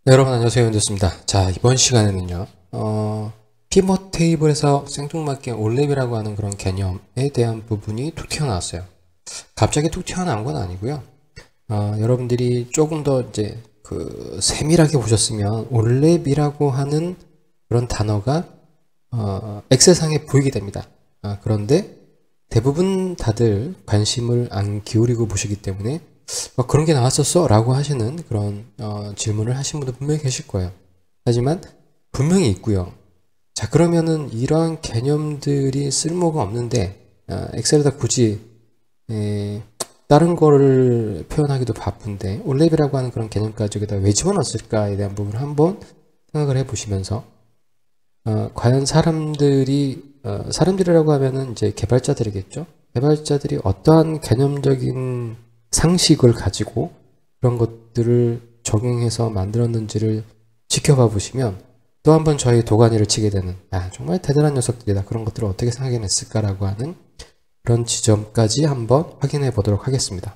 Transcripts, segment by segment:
네, 여러분 안녕하세요. 윤두스입니다. 자, 이번 시간에는요, 피벗 테이블에서 생뚱맞게 올랩이라고 하는 그런 개념에 대한 부분이 툭 튀어나왔어요. 갑자기 툭 튀어나온 건 아니고요. 여러분들이 조금 더 이제 세밀하게 보셨으면 올랩이라고 하는 그런 단어가 엑셀상에 보이게 됩니다. 그런데 대부분 다들 관심을 안 기울이고 보시기 때문에 그런 게 나왔었어? 라고 하시는 그런 질문을 하신 분도 분명히 계실 거예요. 하지만 분명히 있고요. 자, 그러면은 이러한 개념들이 쓸모가 없는데 엑셀에다 굳이 다른 거를 표현하기도 바쁜데 올랩이라고 하는 그런 개념까지 여기다 왜 집어넣었을까에 대한 부분을 한번 생각을 해보시면서 과연 사람들이라고 하면은 이제 개발자들이겠죠? 개발자들이 어떠한 개념적인 상식을 가지고 그런 것들을 적용해서 만들었는지를 지켜봐 보시면 또 한번 저희 도가니를 치게 되는 정말 대단한 녀석들이다. 그런 것들을 어떻게 생각해냈을까라고 하는 그런 지점까지 한번 확인해 보도록 하겠습니다.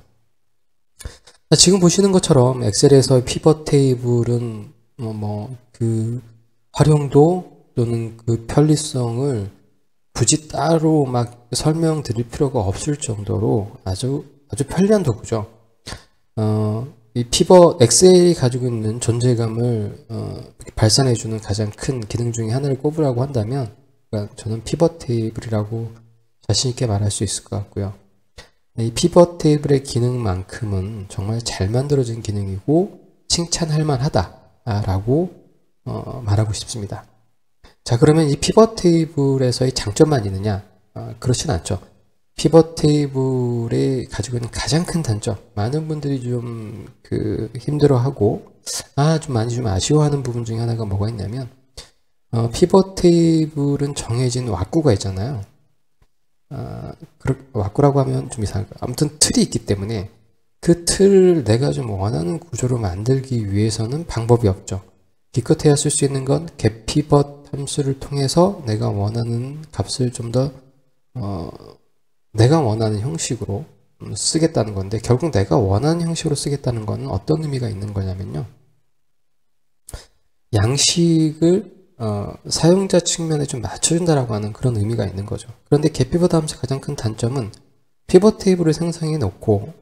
지금 보시는 것처럼 엑셀에서 피벗 테이블은 그 활용도 또는 그 편리성을 굳이 따로 막 설명드릴 필요가 없을 정도로 아주 편리한 도구죠. 이 피벗 엑셀이 가지고 있는 존재감을 발산해주는 가장 큰 기능 중에 하나를 꼽으라고 한다면 저는 피벗 테이블이라고 자신 있게 말할 수 있을 것 같고요. 이 피벗 테이블의 기능만큼은 정말 잘 만들어진 기능이고 칭찬할 만하다라고 말하고 싶습니다. 자, 그러면 이 피벗 테이블에서의 장점만 있느냐? 그렇진 않죠. 피벗 테이블이 가지고 있는 가장 큰 단점, 많은 분들이 좀 힘들어하고 좀 아쉬워하는 부분 중에 하나가 뭐가 있냐면 피벗 테이블은 정해진 왁구가 있잖아요. 왁구라고 하면 좀 이상할까요? 아무튼 틀이 있기 때문에 그 틀을 내가 좀 원하는 구조로 만들기 위해서는 방법이 없죠. 기껏해야 쓸 수 있는 건 getPivot 함수를 통해서 내가 원하는 값을 좀 더 내가 원하는 형식으로 쓰겠다는 건데, 결국 내가 원하는 형식으로 쓰겠다는 거는 어떤 의미가 있는 거냐면요, 양식을 사용자 측면에 좀 맞춰준다라고 하는 그런 의미가 있는 거죠. 그런데 getPivot 함수의 가장 큰 단점은 피벗 테이블을 생성해 놓고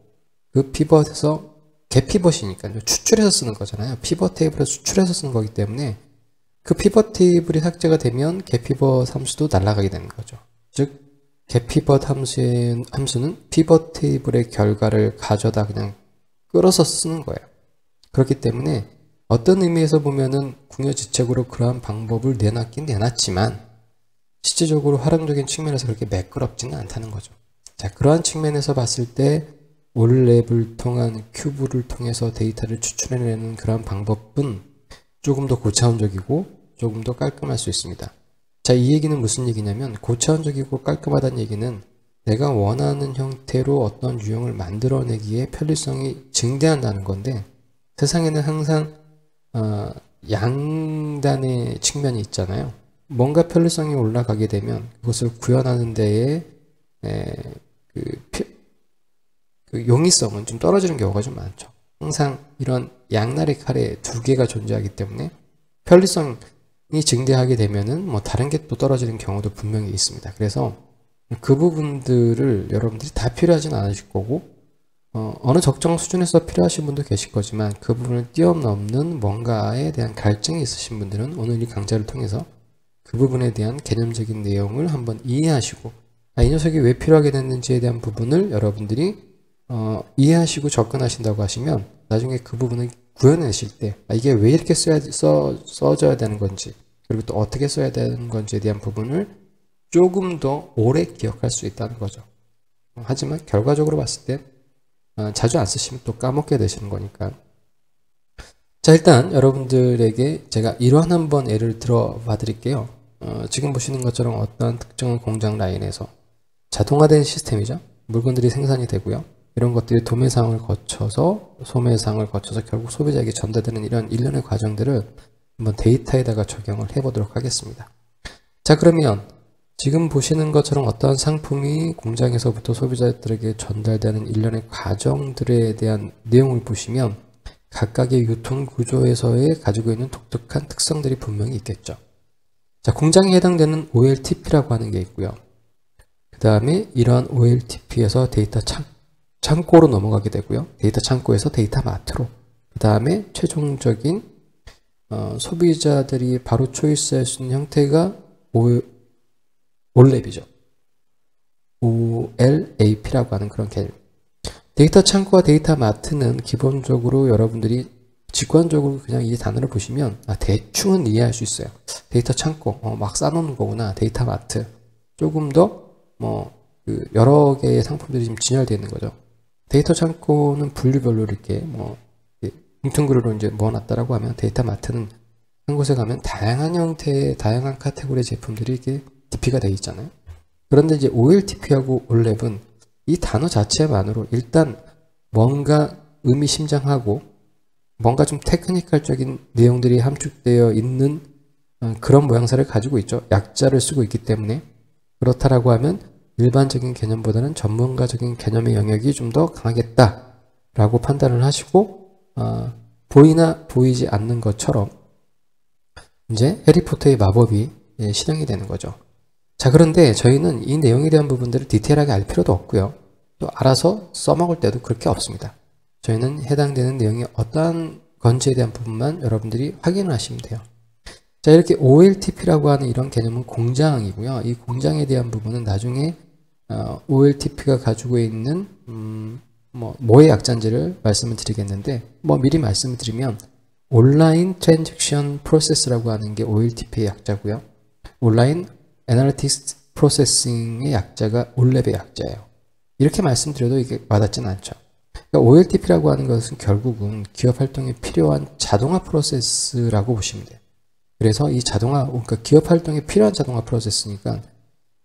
그 피벗에서 getPivot이니까요, 추출해서 쓰는 거잖아요. 피벗 테이블에서 추출해서 쓰는 거기 때문에 그 피벗 테이블이 삭제가 되면 getPivot 함수도 날아가게 되는 거죠. 즉 getPivot 함수는 피벗 테이블의 결과를 가져다 그냥 끌어서 쓰는 거예요. 그렇기 때문에 어떤 의미에서 보면은 궁여지책으로 그러한 방법을 내놨긴 내놨지만 실질적으로 활용적인 측면에서 그렇게 매끄럽지는 않다는 거죠. 자, 그러한 측면에서 봤을 때 올랩을 통한 큐브를 통해서 데이터를 추출해내는 그러한 방법은 조금 더 고차원적이고 조금 더 깔끔할 수 있습니다. 자, 이 얘기는 무슨 얘기냐면 고차원적이고 깔끔하다는 얘기는 내가 원하는 형태로 어떤 유형을 만들어내기에 편리성이 증대한다는 건데, 세상에는 항상 양단의 측면이 있잖아요. 뭔가 편리성이 올라가게 되면 그것을 구현하는 데에 용이성은 좀 떨어지는 경우가 좀 많죠. 항상 이런 양날의 칼에 두 개가 존재하기 때문에 편리성이 증대하게 되면은 다른 게 또 떨어지는 경우도 분명히 있습니다. 그래서 그 부분들을 여러분들이 다 필요하진 않으실 거고, 어느 적정 수준에서 필요하신 분도 계실 거지만 그 부분을 뛰어넘는 뭔가에 대한 갈증이 있으신 분들은 오늘 이 강좌를 통해서 그 부분에 대한 개념적인 내용을 한번 이해하시고, 이 녀석이 왜 필요하게 됐는지에 대한 부분을 여러분들이 이해하시고 접근하신다고 하시면 나중에 그 부분을 구현해내실 때 이게 왜 이렇게 써져야 되는 건지, 그리고 또 어떻게 써야 되는 건지에 대한 부분을 조금 더 오래 기억할 수 있다는 거죠. 하지만 결과적으로 봤을 때 자주 안 쓰시면 또 까먹게 되시는 거니까. 자, 일단 여러분들에게 제가 일환 한번 예를 들어 봐 드릴게요. 지금 보시는 것처럼 어떤 특정한 공장 라인에서 자동화된 시스템이죠. 물건들이 생산이 되고요. 이런 것들이 도매상을 거쳐서 소매상을 거쳐서 결국 소비자에게 전달되는 이런 일련의 과정들을 한번 데이터에다가 적용을 해보도록 하겠습니다. 자, 그러면 지금 보시는 것처럼 어떠한 상품이 공장에서부터 소비자들에게 전달되는 일련의 과정들에 대한 내용을 보시면 각각의 유통 구조에서의 가지고 있는 독특한 특성들이 분명히 있겠죠. 자, 공장에 해당되는 OLTP라고 하는 게 있고요. 그 다음에 이러한 OLTP에서 데이터 창고로 넘어가게 되고요. 데이터 창고에서 데이터 마트로. 그 다음에 최종적인 소비자들이 바로 초이스할 수 있는 형태가 올랩이죠. OLAP라고 하는 그런 개념. 데이터 창고와 데이터 마트는 기본적으로 여러분들이 직관적으로 그냥 이 단어를 보시면 대충은 이해할 수 있어요. 데이터 창고, 막 싸놓는 거구나. 데이터 마트. 조금 더 여러 개의 상품들이 지금 진열되어 있는 거죠. 데이터 창고는 분류별로 이렇게 뭉텅그루로 이제 모아놨다라고 하면, 데이터 마트는 한 곳에 가면 다양한 형태의 다양한 카테고리의 제품들이 이렇게 DP가 되어 있잖아요. 그런데 이제 OLTP하고 올랩은 이 단어 자체만으로 일단 뭔가 의미심장하고 뭔가 좀 테크니컬적인 내용들이 함축되어 있는 그런 모양새를 가지고 있죠. 약자를 쓰고 있기 때문에. 그렇다라고 하면 일반적인 개념보다는 전문가적인 개념의 영역이 좀 더 강하겠다라고 판단을 하시고, 보이나 보이지 않는 것처럼 이제 해리포터의 마법이 실행이 되는 거죠. 자, 그런데 저희는 이 내용에 대한 부분들을 디테일하게 알 필요도 없고요. 또 알아서 써먹을 때도 그렇게 없습니다. 저희는 해당되는 내용이 어떠한 건지에 대한 부분만 여러분들이 확인을 하시면 돼요. 자, 이렇게 OLTP라고 하는 이런 개념은 공장이고요. 이 공장에 대한 부분은 나중에 OLTP가 가지고 있는 뭐의 약자인지를 말씀을 드리겠는데, 미리 말씀을 드리면 온라인 트랜잭션 프로세스라고 하는 게 OLTP의 약자고요. 온라인 애널리틱스 프로세싱의 약자가 올랩의 약자예요. 이렇게 말씀드려도 이게 와닿지는 않죠. 그러니까 OLTP라고 하는 것은 결국은 기업 활동에 필요한 자동화 프로세스라고 보시면 돼요. 그래서 이 그러니까 기업 활동에 필요한 자동화 프로세스니까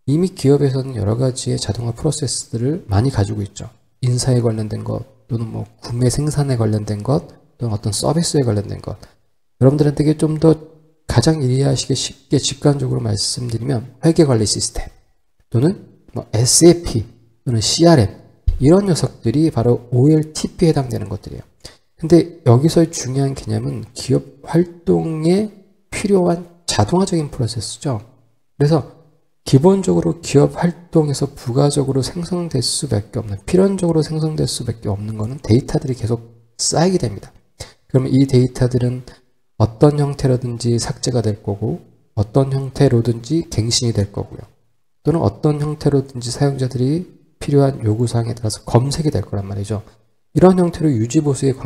이미 기업에서는 여러 가지의 자동화 프로세스들을 많이 가지고 있죠. 인사에 관련된 것, 또는 구매 생산에 관련된 것, 또는 어떤 서비스에 관련된 것. 여러분들한테 좀 더 가장 이해하시기 쉽게 직관적으로 말씀드리면 회계관리 시스템, 또는 SAP, 또는 CRM, 이런 녀석들이 바로 OLTP에 해당되는 것들이에요. 근데 여기서의 중요한 개념은 기업 활동에 필요한 자동화적인 프로세스죠. 그래서 기본적으로 기업 활동에서 부가적으로 생성될 수밖에 없는, 필연적으로 생성될 수밖에 없는 것은 데이터들이 계속 쌓이게 됩니다. 그러면 이 데이터들은 어떤 형태로든지 삭제가 될 거고, 어떤 형태로든지 갱신이 될 거고요. 또는 어떤 형태로든지 사용자들이 필요한 요구사항에 따라서 검색이 될 거란 말이죠. 이런 형태로 유지보수의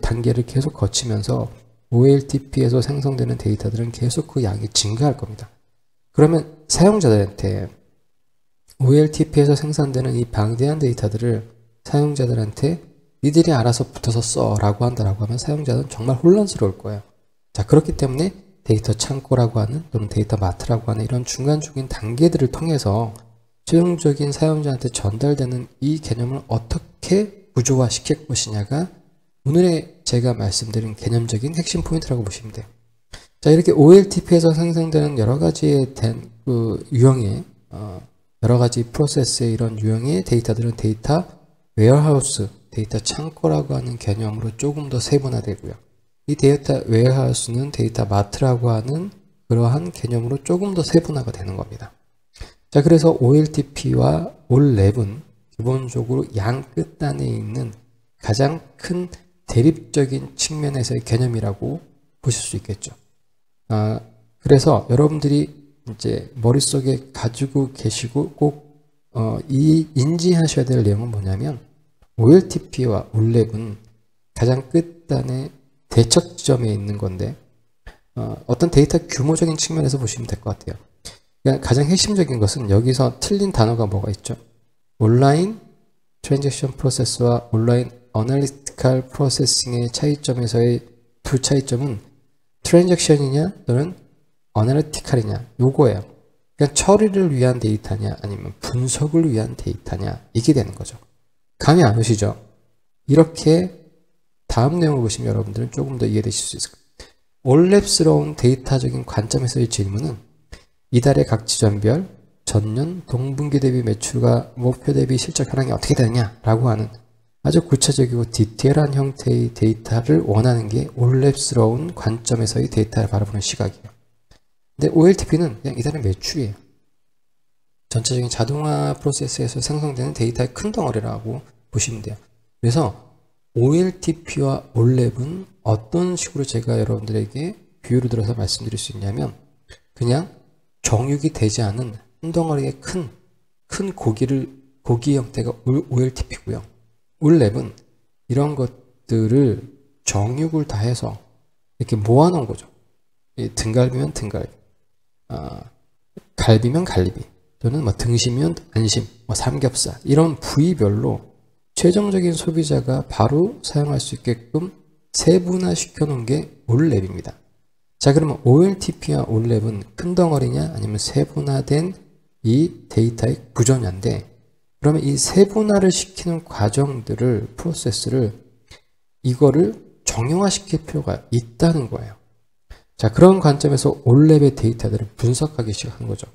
단계를 계속 거치면서 OLTP에서 생성되는 데이터들은 계속 그 양이 증가할 겁니다. 그러면 사용자들한테 OLTP에서 생산되는 이 방대한 데이터들을 사용자들한테 니들이 알아서 붙어서 써 라고 한다라고 하면 사용자는 정말 혼란스러울 거예요. 자, 그렇기 때문에 데이터 창고라고 하는, 또는 데이터 마트라고 하는 이런 중간중간 단계들을 통해서 최종적인 사용자한테 전달되는 이 개념을 어떻게 구조화시킬 것이냐가 오늘의 제가 말씀드린 개념적인 핵심 포인트라고 보시면 돼요. 자, 이렇게 OLTP에서 생성되는 여러 가지의 유형의 여러 가지 프로세스의 이런 유형의 데이터들은 데이터 웨어하우스, 데이터 창고라고 하는 개념으로 조금 더 세분화되고요. 이 데이터 웨어하우스는 데이터 마트라고 하는 그러한 개념으로 조금 더 세분화가 되는 겁니다. 자, 그래서 OLTP와 올랩은 기본적으로 양 끝단에 있는 가장 큰 대립적인 측면에서의 개념이라고 보실 수 있겠죠. 그래서 여러분들이 이제 머릿속에 가지고 계시고 꼭 인지하셔야 될 내용은 뭐냐면, OLTP와 올랩은 가장 끝단의 대척 지점에 있는 건데, 어떤 데이터 규모적인 측면에서 보시면 될 것 같아요. 그러니까 가장 핵심적인 것은 여기서 틀린 단어가 뭐가 있죠? 온라인 트랜잭션 프로세스와 온라인 어널리티컬 프로세싱의 차이점에서의 두 차이점은 트랜잭션이냐 또는 어널리티컬이냐, 요거예요. 그러니까 처리를 위한 데이터냐 아니면 분석을 위한 데이터냐, 이게 되는 거죠. 감이 안 오시죠? 이렇게 다음 내용을 보시면 여러분들은 조금 더 이해되실 수 있을 거예요. 올랩스러운 데이터적인 관점에서의 질문은 이달의 각 지점별 전년 동분기 대비 매출과 목표 대비 실적 현황이 어떻게 되느냐라고 하는 아주 구체적이고 디테일한 형태의 데이터를 원하는 게 올랩스러운 관점에서의 데이터를 바라보는 시각이에요. 근데 OLTP는 그냥 이달의 매출이에요. 전체적인 자동화 프로세스에서 생성되는 데이터의 큰 덩어리라고 보시면 돼요. 그래서 OLTP와 올랩은 어떤 식으로 제가 여러분들에게 비유를 들어서 말씀드릴 수 있냐면 그냥 정육이 되지 않은 한 덩어리의 큰 고기 형태가 OLTP고요. 올랩은 이런 것들을 정육을 다 해서 이렇게 모아놓은 거죠. 등갈비면 등갈비, 갈비면 갈비, 또는 뭐 등심이면 안심, 뭐 삼겹살 이런 부위별로 최종적인 소비자가 바로 사용할 수 있게끔 세분화 시켜놓은 게 올랩입니다. 자, 그러면 OLTP와 올랩은 큰 덩어리냐 아니면 세분화된 이 데이터의 구조냐인데, 그러면 이 세분화를 시키는 과정들을, 프로세스를 이거를 정형화시킬 필요가 있다는 거예요. 자, 그런 관점에서 올랩의 데이터들을 분석하기 시작한 거죠.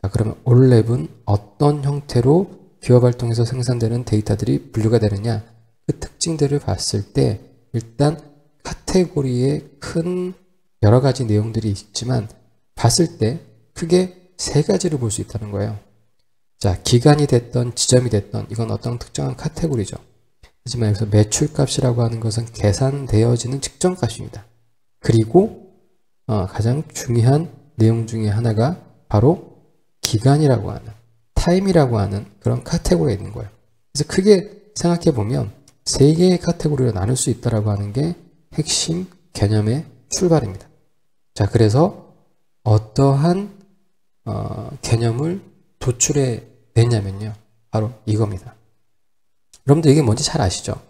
자, 그러면 올랩은 어떤 형태로 기업 활동에서 생산되는 데이터들이 분류가 되느냐, 그 특징들을 봤을 때 일단 카테고리에 큰 여러 가지 내용들이 있지만 봤을 때 크게 세 가지를 볼 수 있다는 거예요. 자, 기간이 됐던 지점이 됐던 이건 어떤 특정한 카테고리죠. 하지만 여기서 매출값이라고 하는 것은 계산되어지는 측정값입니다. 그리고 가장 중요한 내용 중에 하나가 바로 기간이라고 하는, 타임이라고 하는 그런 카테고리가 있는 거예요. 그래서 크게 생각해 보면 세 개의 카테고리로 나눌 수 있다라고 하는 게 핵심 개념의 출발입니다. 자, 그래서 어떠한 개념을 도출해 냈냐면요, 바로 이겁니다. 여러분들 이게 뭔지 잘 아시죠?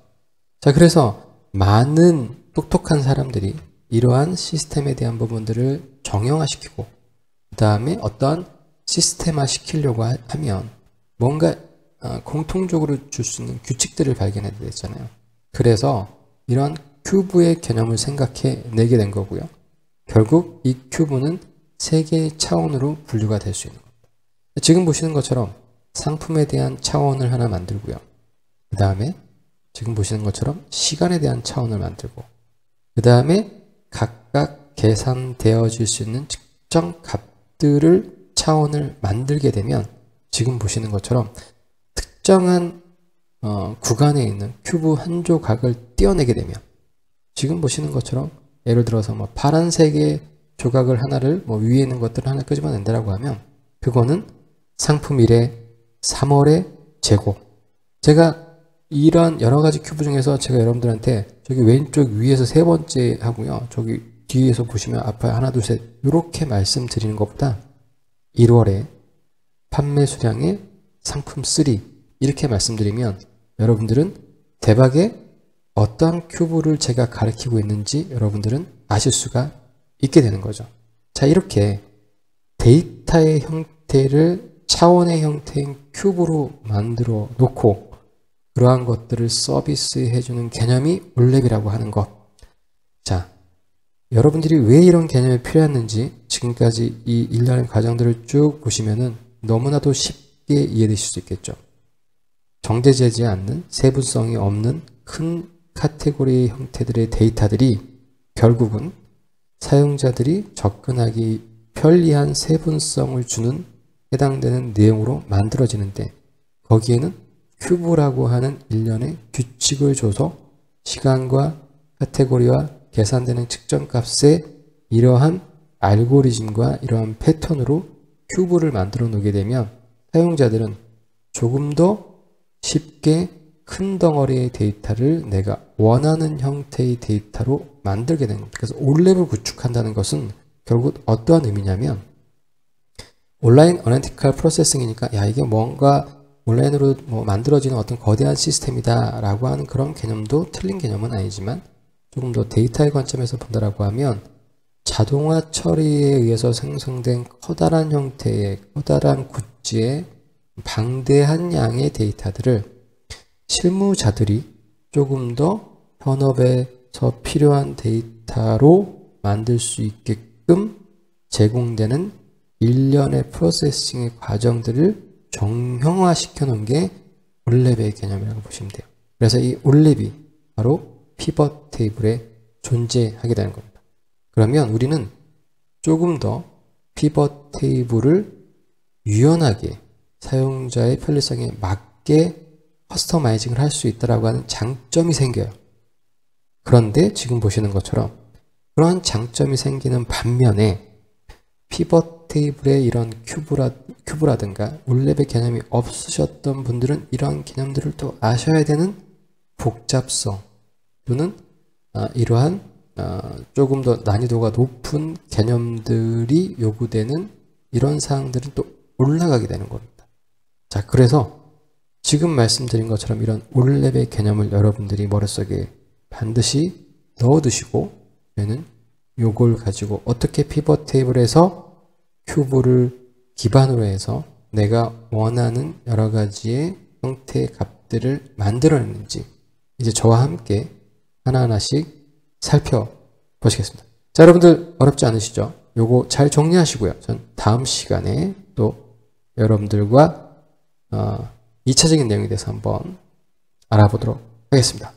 자, 그래서 많은 똑똑한 사람들이 이러한 시스템에 대한 부분들을 정형화시키고 그 다음에 어떠한 시스템화 시키려고 하면 뭔가 공통적으로 줄 수 있는 규칙들을 발견해야 되잖아요. 그래서 이런 큐브의 개념을 생각해 내게 된 거고요. 결국 이 큐브는 세 개의 차원으로 분류가 될 수 있는 겁니다. 지금 보시는 것처럼 상품에 대한 차원을 하나 만들고요. 그 다음에 지금 보시는 것처럼 시간에 대한 차원을 만들고, 그 다음에 각각 계산되어질 수 있는 특정 값들을 차원을 만들게 되면 지금 보시는 것처럼 특정한 구간에 있는 큐브 한 조각을 떼어내게 되면 지금 보시는 것처럼 예를 들어서 뭐 파란색의 조각을 하나를 뭐 위에 있는 것들을 하나 끄집어낸다라고 하면 그거는 상품 1의 3월의 재고. 제가 이런 여러 가지 큐브 중에서 제가 여러분들한테 저기 왼쪽 위에서 세 번째 하고요, 저기 뒤에서 보시면 앞에 하나 둘 셋 이렇게 말씀드리는 것보다 1월에 판매 수량의 상품 3 이렇게 말씀드리면 여러분들은 대박의 어떠한 큐브를 제가 가리키고 있는지 여러분들은 아실 수가 있게 되는 거죠. 자, 이렇게 데이터의 형태를 차원의 형태인 큐브로 만들어 놓고 그러한 것들을 서비스해주는 개념이 올랩이라고 하는 것. 자, 여러분들이 왜 이런 개념이 필요했는지 지금까지 이 일련의 과정들을 쭉 보시면은 너무나도 쉽게 이해되실 수 있겠죠. 정제되지 않는, 세부성이 없는 큰 카테고리 형태들의 데이터들이 결국은 사용자들이 접근하기 편리한 세분성을 주는 해당되는 내용으로 만들어지는데, 거기에는 큐브라고 하는 일련의 규칙을 줘서 시간과 카테고리와 계산되는 측정값의 이러한 알고리즘과 이러한 패턴으로 큐브를 만들어 놓게 되면 사용자들은 조금 더 쉽게 큰 덩어리의 데이터를 내가 원하는 형태의 데이터로 만들게 되는 겁니다. 그래서 올랩을 구축한다는 것은 결국 어떠한 의미냐면, 온라인 어널리티컬 프로세싱이니까 야, 이게 뭔가 온라인으로 뭐 만들어지는 어떤 거대한 시스템이다 라고 하는 그런 개념도 틀린 개념은 아니지만, 조금 더 데이터의 관점에서 본다라고 하면 자동화 처리에 의해서 생성된 커다란 형태의 커다란 구찌의 방대한 양의 데이터들을 실무자들이 조금 더 현업에서 필요한 데이터로 만들 수 있게끔 제공되는 일련의 프로세싱의 과정들을 정형화시켜 놓은 게 올랩의 개념이라고 보시면 돼요. 그래서 이 올랩이 바로 피벗 테이블에 존재하게 되는 겁니다. 그러면 우리는 조금 더 피벗 테이블을 유연하게 사용자의 편리성에 맞게 커스터마이징을 할 수 있다고 하는 장점이 생겨요. 그런데 지금 보시는 것처럼 그러한 장점이 생기는 반면에 피벗 테이블에 이런 큐브라든가 올랩의 개념이 없으셨던 분들은 이러한 개념들을 또 아셔야 되는 복잡성 또는 이러한 조금 더 난이도가 높은 개념들이 요구되는 이런 사항들은 또 올라가게 되는 겁니다. 자, 그래서 지금 말씀드린 것처럼 이런 올랩의 개념을 여러분들이 머릿속에 반드시 넣어두시고 저는 요걸 가지고 어떻게 피벗 테이블에서 큐브를 기반으로 해서 내가 원하는 여러 가지의 형태의 값들을 만들어내는지 이제 저와 함께 하나하나씩 살펴보시겠습니다. 자, 여러분들 어렵지 않으시죠? 요거 잘 정리하시고요. 전 다음 시간에 또 여러분들과 2차적인 내용에 대해서 한번 알아보도록 하겠습니다.